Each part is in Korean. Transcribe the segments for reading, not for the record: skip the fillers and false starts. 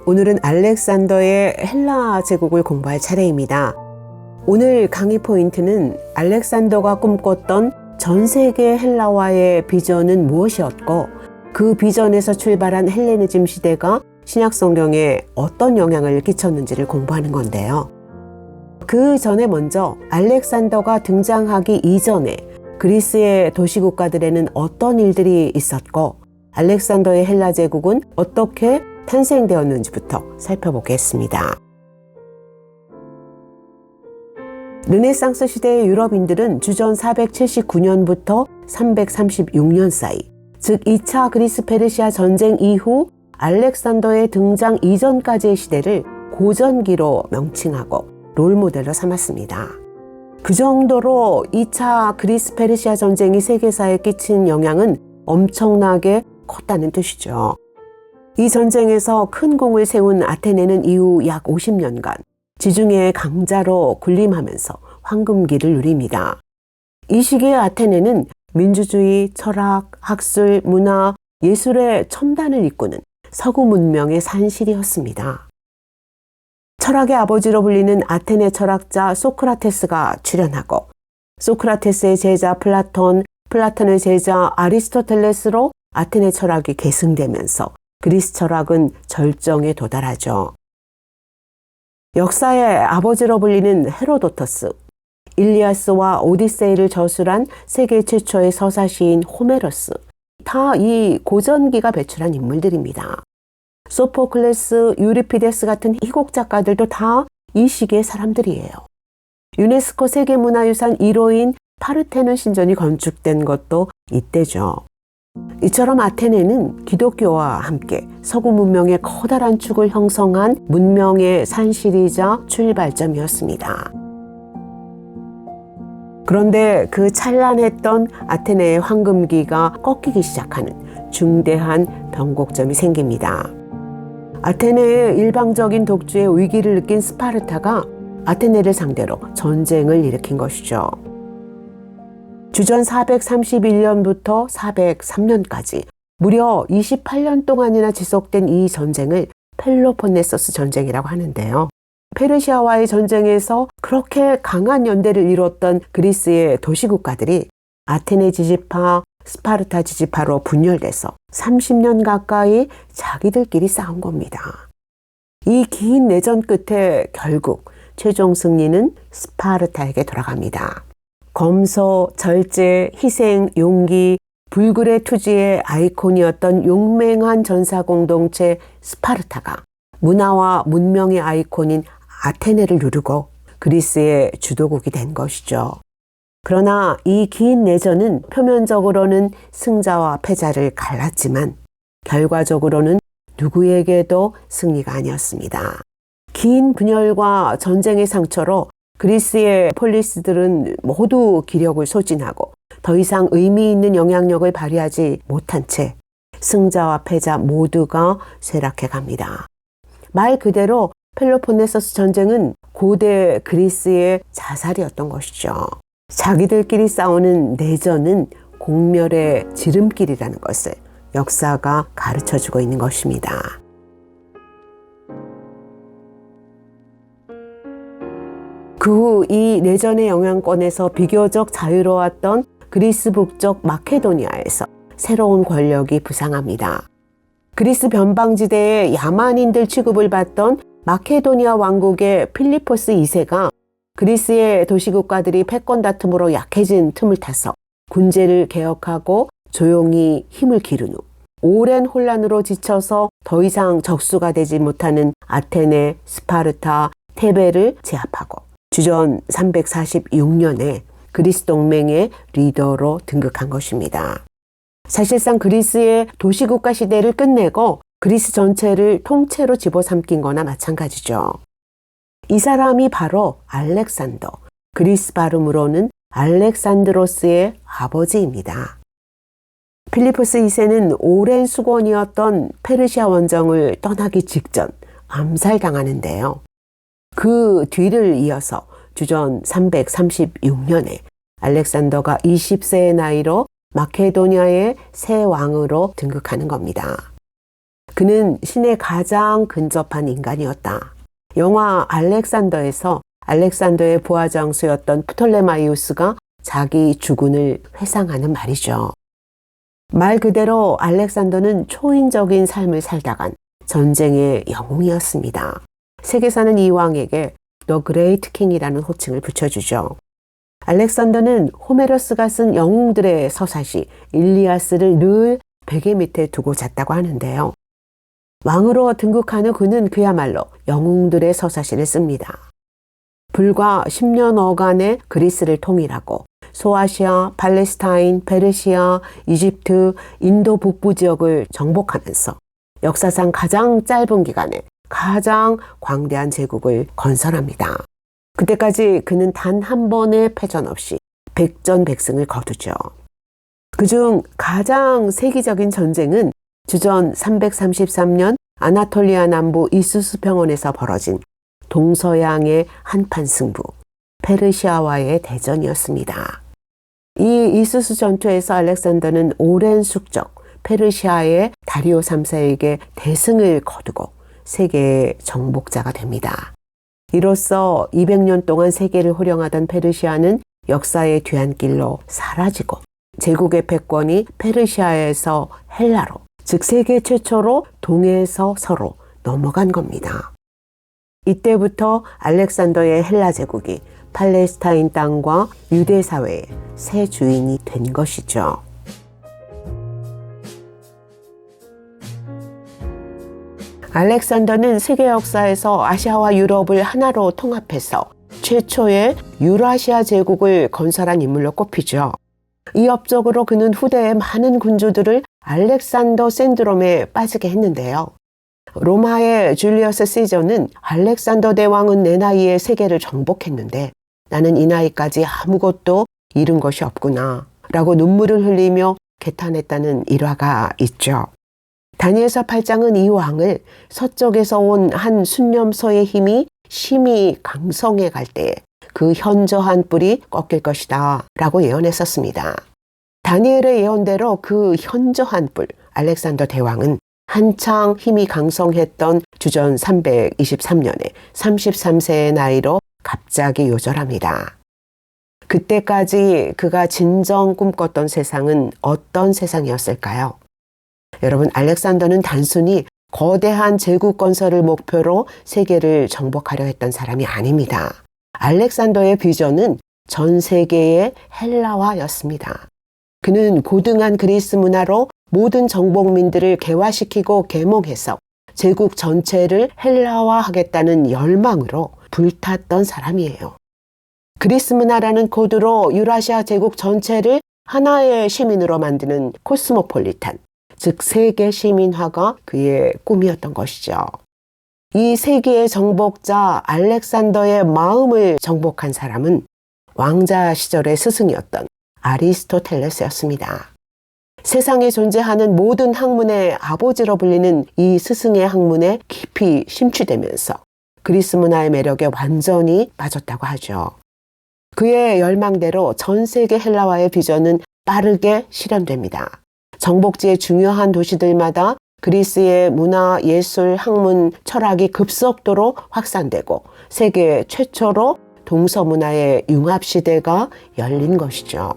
오늘은 알렉산더의 헬라 제국을 공부할 차례입니다. 오늘 강의 포인트는 알렉산더가 꿈꿨던 전 세계 헬라화의 비전은 무엇이었고, 그 비전에서 출발한 헬레니즘 시대가 신약 성경에 어떤 영향을 끼쳤는지를 공부하는 건데요. 그 전에 먼저 알렉산더가 등장하기 이전에 그리스의 도시국가들에는 어떤 일들이 있었고, 알렉산더의 헬라 제국은 어떻게 탄생되었는지부터 살펴보겠습니다. 르네상스 시대의 유럽인들은 주전 479년부터 336년 사이, 즉 2차 그리스 페르시아 전쟁 이후 알렉산더의 등장 이전까지의 시대를 고전기로 명칭하고 롤모델로 삼았습니다. 그 정도로 2차 그리스 페르시아 전쟁이 세계사에 끼친 영향은 엄청나게 컸다는 뜻이죠. 이 전쟁에서 큰 공을 세운 아테네는 이후 약 50년간 지중해의 강자로 군림하면서 황금기를 누립니다. 이 시기의 아테네는 민주주의, 철학, 학술, 문화, 예술의 첨단을 이끄는 서구 문명의 산실이었습니다. 철학의 아버지로 불리는 아테네 철학자 소크라테스가 출연하고, 소크라테스의 제자 플라톤, 플라톤의 제자 아리스토텔레스로 아테네 철학이 계승되면서 그리스 철학은 절정에 도달하죠. 역사의 아버지로 불리는 헤로도토스, 일리아스와 오디세이를 저술한 세계 최초의 서사시인 호메로스, 다 이 고전기가 배출한 인물들입니다. 소포클레스, 유리피데스 같은 희곡 작가들도 다 이 시기의 사람들이에요. 유네스코 세계문화유산 1호인 파르테논 신전이 건축된 것도 이때죠. 이처럼 아테네는 기독교와 함께 서구 문명의 커다란 축을 형성한 문명의 산실이자 출발점이었습니다. 그런데 그 찬란했던 아테네의 황금기가 꺾이기 시작하는 중대한 변곡점이 생깁니다. 아테네의 일방적인 독주의 위기를 느낀 스파르타가 아테네를 상대로 전쟁을 일으킨 것이죠. 주전 431년부터 403년까지 무려 28년 동안이나 지속된 이 전쟁을 펠로폰네소스 전쟁이라고 하는데요. 페르시아와의 전쟁에서 그렇게 강한 연대를 이뤘던 그리스의 도시국가들이 아테네 지지파, 스파르타 지지파로 분열돼서 30년 가까이 자기들끼리 싸운 겁니다. 이 긴 내전 끝에 결국 최종 승리는 스파르타에게 돌아갑니다. 검소, 절제, 희생, 용기, 불굴의 투지의 아이콘이었던 용맹한 전사 공동체 스파르타가 문화와 문명의 아이콘인 아테네를 누르고 그리스의 주도국이 된 것이죠. 그러나 이 긴 내전은 표면적으로는 승자와 패자를 갈랐지만 결과적으로는 누구에게도 승리가 아니었습니다. 긴 분열과 전쟁의 상처로 그리스의 폴리스들은 모두 기력을 소진하고 더 이상 의미 있는 영향력을 발휘하지 못한 채 승자와 패자 모두가 쇠락해 갑니다. 말 그대로 펠로폰네소스 전쟁은 고대 그리스의 자살이었던 것이죠. 자기들끼리 싸우는 내전은 공멸의 지름길이라는 것을 역사가 가르쳐주고 있는 것입니다. 그 후 이 내전의 영향권에서 비교적 자유로웠던 그리스 북쪽 마케도니아에서 새로운 권력이 부상합니다. 그리스 변방지대의 야만인들 취급을 받던 마케도니아 왕국의 필리포스 2세가 그리스의 도시국가들이 패권 다툼으로 약해진 틈을 타서 군제를 개혁하고 조용히 힘을 기른 후 오랜 혼란으로 지쳐서 더 이상 적수가 되지 못하는 아테네, 스파르타, 테베를 제압하고 주전 346년에 그리스 동맹의 리더로 등극한 것입니다. 사실상 그리스의 도시국가 시대를 끝내고 그리스 전체를 통째로 집어삼킨 거나 마찬가지죠. 이 사람이 바로 알렉산더, 그리스 발음으로는 알렉산드로스의 아버지입니다. 필리포스 2세는 오랜 수건이었던 페르시아 원정을 떠나기 직전 암살당하는데요. 그 뒤를 이어서 주전 336년에 알렉산더가 20세의 나이로 마케도니아의 새 왕으로 등극하는 겁니다. 그는 신에 가장 근접한 인간이었다. 영화 알렉산더에서 알렉산더의 부하 장수였던 프톨레마이우스가 자기 주군을 회상하는 말이죠. 말 그대로 알렉산더는 초인적인 삶을 살다간 전쟁의 영웅이었습니다. 세계사는 이 왕에게 The Great King이라는 호칭을 붙여주죠. 알렉산더는 호메로스가 쓴 영웅들의 서사시 일리아스를 늘 베개 밑에 두고 잤다고 하는데요. 왕으로 등극한 후 그는 그야말로 영웅들의 서사시를 씁니다. 불과 10년여간의 그리스를 통일하고 소아시아, 팔레스타인, 페르시아, 이집트, 인도 북부 지역을 정복하면서 역사상 가장 짧은 기간에 가장 광대한 제국을 건설합니다. 그때까지 그는 단 한 번의 패전 없이 백전백승을 거두죠. 그중 가장 세기적인 전쟁은 주전 333년 아나톨리아 남부 이수스 평원에서 벌어진 동서양의 한판 승부, 페르시아와의 대전이었습니다. 이 이수스 전투에서 알렉산더는 오랜 숙적 페르시아의 다리오 3세에게 대승을 거두고 세계의 정복자가 됩니다. 이로써 200년 동안 세계를 호령하던 페르시아는 역사의 뒤안길로 사라지고 제국의 패권이 페르시아에서 헬라로, 즉 세계 최초로 동에서 서로 넘어간 겁니다. 이때부터 알렉산더의 헬라 제국이 팔레스타인 땅과 유대 사회의 새 주인이 된 것이죠. 알렉산더는 세계 역사에서 아시아와 유럽을 하나로 통합해서 최초의 유라시아 제국을 건설한 인물로 꼽히죠. 이 업적으로 그는 후대의 많은 군주들을 알렉산더 신드롬에 빠지게 했는데요. 로마의 줄리어스 시저는 알렉산더 대왕은 내 나이에 세계를 정복했는데 나는 이 나이까지 아무것도 잃은 것이 없구나 라고 눈물을 흘리며 개탄했다는 일화가 있죠. 다니엘서 8장은 이 왕을 서쪽에서 온 한 순념소의 힘이 심히 강성해 갈 때에 그 현저한 뿔이 꺾일 것이다 라고 예언했었습니다. 다니엘의 예언대로 그 현저한 뿔, 알렉산더 대왕은 한창 힘이 강성했던 주전 323년에 33세의 나이로 갑자기 요절합니다. 그때까지 그가 진정 꿈꿨던 세상은 어떤 세상이었을까요? 여러분, 알렉산더는 단순히 거대한 제국 건설을 목표로 세계를 정복하려 했던 사람이 아닙니다. 알렉산더의 비전은 전 세계의 헬라화였습니다. 그는 고등한 그리스 문화로 모든 정복민들을 개화시키고 계몽해서 제국 전체를 헬라화하겠다는 열망으로 불탔던 사람이에요. 그리스 문화라는 코드로 유라시아 제국 전체를 하나의 시민으로 만드는 코스모폴리탄, 즉 세계 시민화가 그의 꿈이었던 것이죠. 이 세계의 정복자 알렉산더의 마음을 정복한 사람은 왕자 시절의 스승이었던 아리스토텔레스였습니다. 세상에 존재하는 모든 학문의 아버지로 불리는 이 스승의 학문에 깊이 심취되면서 그리스 문화의 매력에 완전히 빠졌다고 하죠. 그의 열망대로 전 세계 헬라화의 비전은 빠르게 실현됩니다. 정복지의 중요한 도시들마다 그리스의 문화, 예술, 학문, 철학이 급속도로 확산되고 세계 최초로 동서문화의 융합시대가 열린 것이죠.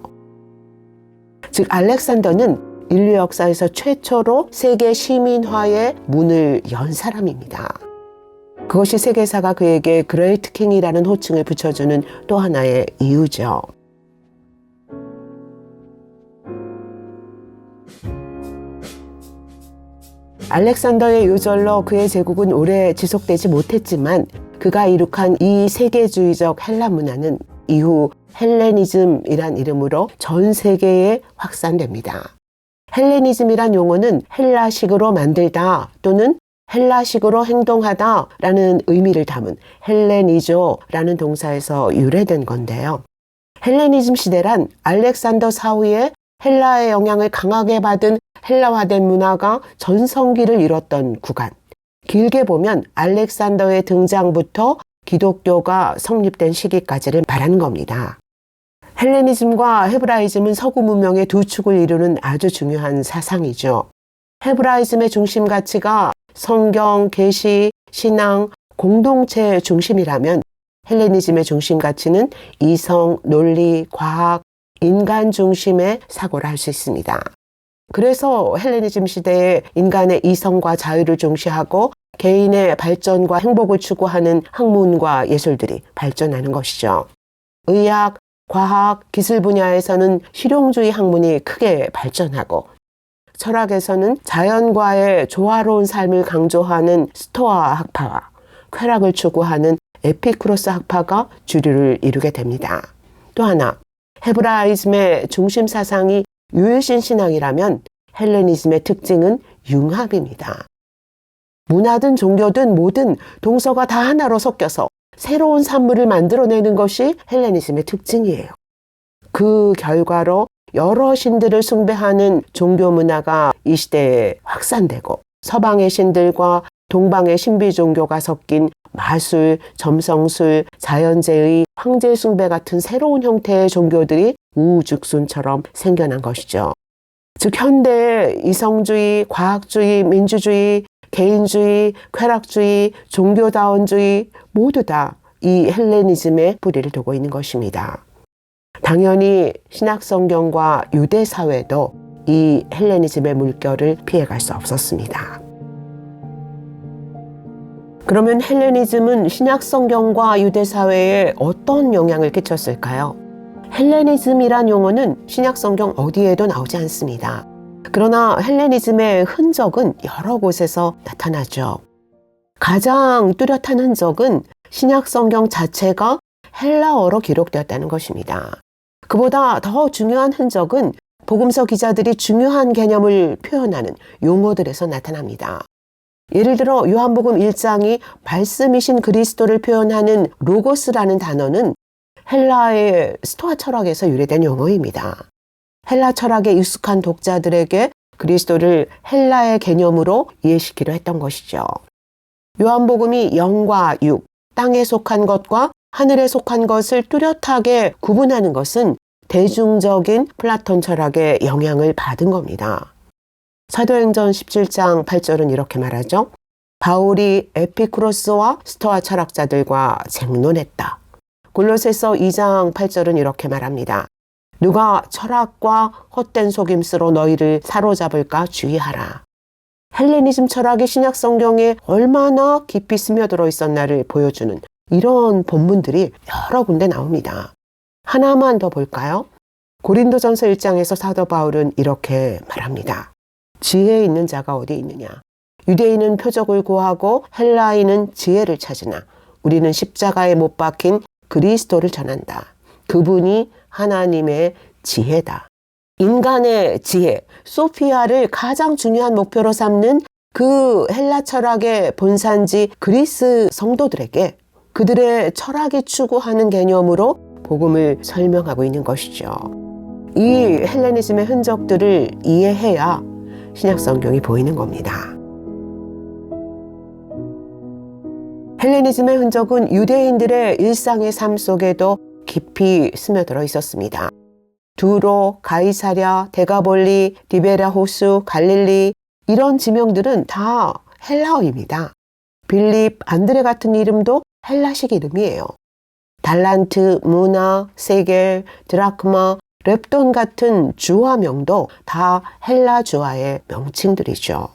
즉 알렉산더는 인류 역사에서 최초로 세계 시민화의 문을 연 사람입니다. 그것이 세계사가 그에게 그레이트 킹이라는 호칭을 붙여주는 또 하나의 이유죠. 알렉산더의 요절로 그의 제국은 오래 지속되지 못했지만 그가 이룩한 이 세계주의적 헬라 문화는 이후 헬레니즘이란 이름으로 전 세계에 확산됩니다. 헬레니즘이란 용어는 헬라식으로 만들다 또는 헬라식으로 행동하다 라는 의미를 담은 헬레니조라는 동사에서 유래된 건데요. 헬레니즘 시대란 알렉산더 사후에 헬라의 영향을 강하게 받은 헬라화된 문화가 전성기를 이뤘던 구간. 길게 보면 알렉산더의 등장부터 기독교가 성립된 시기까지를 말하는 겁니다. 헬레니즘과 헤브라이즘은 서구 문명의 두 축을 이루는 아주 중요한 사상이죠. 헤브라이즘의 중심 가치가 성경, 계시, 신앙, 공동체 중심이라면 헬레니즘의 중심 가치는 이성, 논리, 과학, 인간 중심의 사고를 할 수 있습니다. 그래서 헬레니즘 시대에 인간의 이성과 자유를 중시하고 개인의 발전과 행복을 추구하는 학문과 예술들이 발전하는 것이죠. 의학, 과학, 기술 분야에서는 실용주의 학문이 크게 발전하고 철학에서는 자연과의 조화로운 삶을 강조하는 스토아 학파와 쾌락을 추구하는 에피쿠로스 학파가 주류를 이루게 됩니다. 또 하나, 헤브라이즘의 중심 사상이 유일신 신앙이라면 헬레니즘의 특징은 융합입니다. 문화든 종교든 뭐든 동서가 다 하나로 섞여서 새로운 산물을 만들어내는 것이 헬레니즘의 특징이에요. 그 결과로 여러 신들을 숭배하는 종교 문화가 이 시대에 확산되고 서방의 신들과 동방의 신비 종교가 섞인 마술, 점성술, 자연제의, 황제 숭배 같은 새로운 형태의 종교들이 우후죽순처럼 생겨난 것이죠. 즉 현대의 이성주의, 과학주의, 민주주의, 개인주의, 쾌락주의, 종교다원주의 모두 다 이 헬레니즘에 뿌리를 두고 있는 것입니다. 당연히 신약성경과 유대사회도 이 헬레니즘의 물결을 피해갈 수 없었습니다. 그러면 헬레니즘은 신약성경과 유대사회에 어떤 영향을 끼쳤을까요? 헬레니즘이란 용어는 신약성경 어디에도 나오지 않습니다. 그러나 헬레니즘의 흔적은 여러 곳에서 나타나죠. 가장 뚜렷한 흔적은 신약성경 자체가 헬라어로 기록되었다는 것입니다. 그보다 더 중요한 흔적은 복음서 기자들이 중요한 개념을 표현하는 용어들에서 나타납니다. 예를 들어 요한복음 1장이 말씀이신 그리스도를 표현하는 로고스라는 단어는 헬라의 스토아 철학에서 유래된 용어입니다. 헬라 철학에 익숙한 독자들에게 그리스도를 헬라의 개념으로 이해시키려 했던 것이죠. 요한복음이 영과 육, 땅에 속한 것과 하늘에 속한 것을 뚜렷하게 구분하는 것은 대중적인 플라톤 철학의 영향을 받은 겁니다. 사도행전 17장 8절은 이렇게 말하죠. 바울이 에피쿠로스와 스토아 철학자들과 쟁론했다. 골로새서 2장 8절은 이렇게 말합니다. 누가 철학과 헛된 속임수로 너희를 사로잡을까 주의하라. 헬레니즘 철학이 신약 성경에 얼마나 깊이 스며들어 있었나를 보여주는 이런 본문들이 여러 군데 나옵니다. 하나만 더 볼까요? 고린도전서 1장에서 사도 바울은 이렇게 말합니다. 지혜 있는 자가 어디 있느냐? 유대인은 표적을 구하고 헬라인은 지혜를 찾으나 우리는 십자가에 못 박힌 그리스도를 전한다. 그분이 하나님의 지혜다. 인간의 지혜, 소피아를 가장 중요한 목표로 삼는 그 헬라 철학의 본산지 그리스 성도들에게 그들의 철학이 추구하는 개념으로 복음을 설명하고 있는 것이죠. 이 헬레니즘의 흔적들을 이해해야 신약 성경이 보이는 겁니다. 헬레니즘의 흔적은 유대인들의 일상의 삶 속에도 깊이 스며들어 있었습니다. 두로, 가이사랴, 데가볼리, 디베라 호수, 갈릴리 이런 지명들은 다 헬라어입니다. 빌립, 안드레 같은 이름도 헬라식 이름이에요. 달란트, 무나, 세겔, 드라크마, 렙돈 같은 주화명도 다 헬라 주화의 명칭들이죠.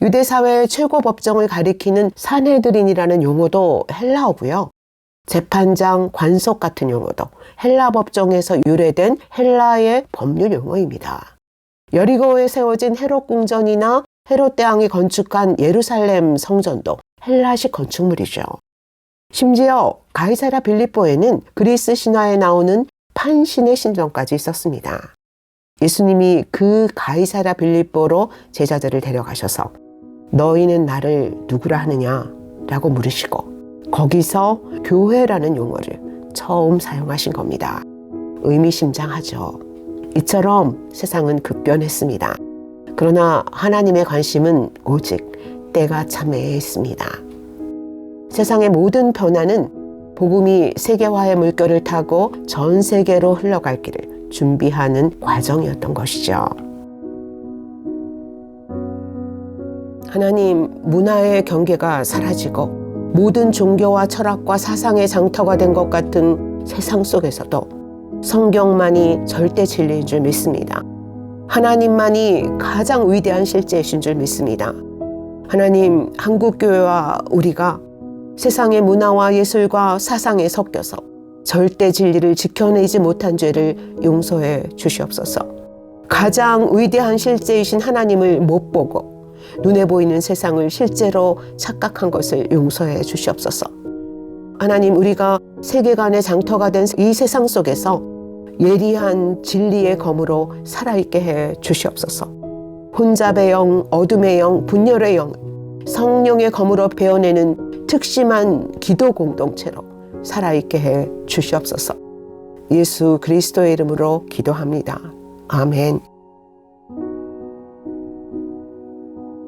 유대사회의 최고 법정을 가리키는 산헤드린이라는 용어도 헬라어고요. 재판장, 관석 같은 용어도 헬라 법정에서 유래된 헬라의 법률 용어입니다. 여리고에 세워진 헤롯 궁전이나 헤롯 대왕이 건축한 예루살렘 성전도 헬라식 건축물이죠. 심지어 가이사랴 빌립보에는 그리스 신화에 나오는 판신의 신전까지 있었습니다. 예수님이 그 가이사랴 빌립보로 제자들을 데려가셔서 너희는 나를 누구라 하느냐? 라고 물으시고 거기서 교회라는 용어를 처음 사용하신 겁니다. 의미심장하죠. 이처럼 세상은 급변했습니다. 그러나 하나님의 관심은 오직 때가 참에 있습니다. 세상의 모든 변화는 복음이 세계화의 물결을 타고 전 세계로 흘러갈 길을 준비하는 과정이었던 것이죠. 하나님, 문화의 경계가 사라지고 모든 종교와 철학과 사상의 장터가 된 것 같은 세상 속에서도 성경만이 절대 진리인 줄 믿습니다. 하나님만이 가장 위대한 실제이신 줄 믿습니다. 하나님, 한국교회와 우리가 세상의 문화와 예술과 사상에 섞여서 절대 진리를 지켜내지 못한 죄를 용서해 주시옵소서. 가장 위대한 실제이신 하나님을 못 보고 눈에 보이는 세상을 실제로 착각한 것을 용서해 주시옵소서. 하나님, 우리가 세계관의 장터가 된 이 세상 속에서 예리한 진리의 검으로 살아있게 해 주시옵소서. 혼잡의 영, 어둠의 영, 분열의 영, 성령의 검으로 베어내는 특심한 기도 공동체로 살아있게 해 주시옵소서. 예수 그리스도의 이름으로 기도합니다. 아멘.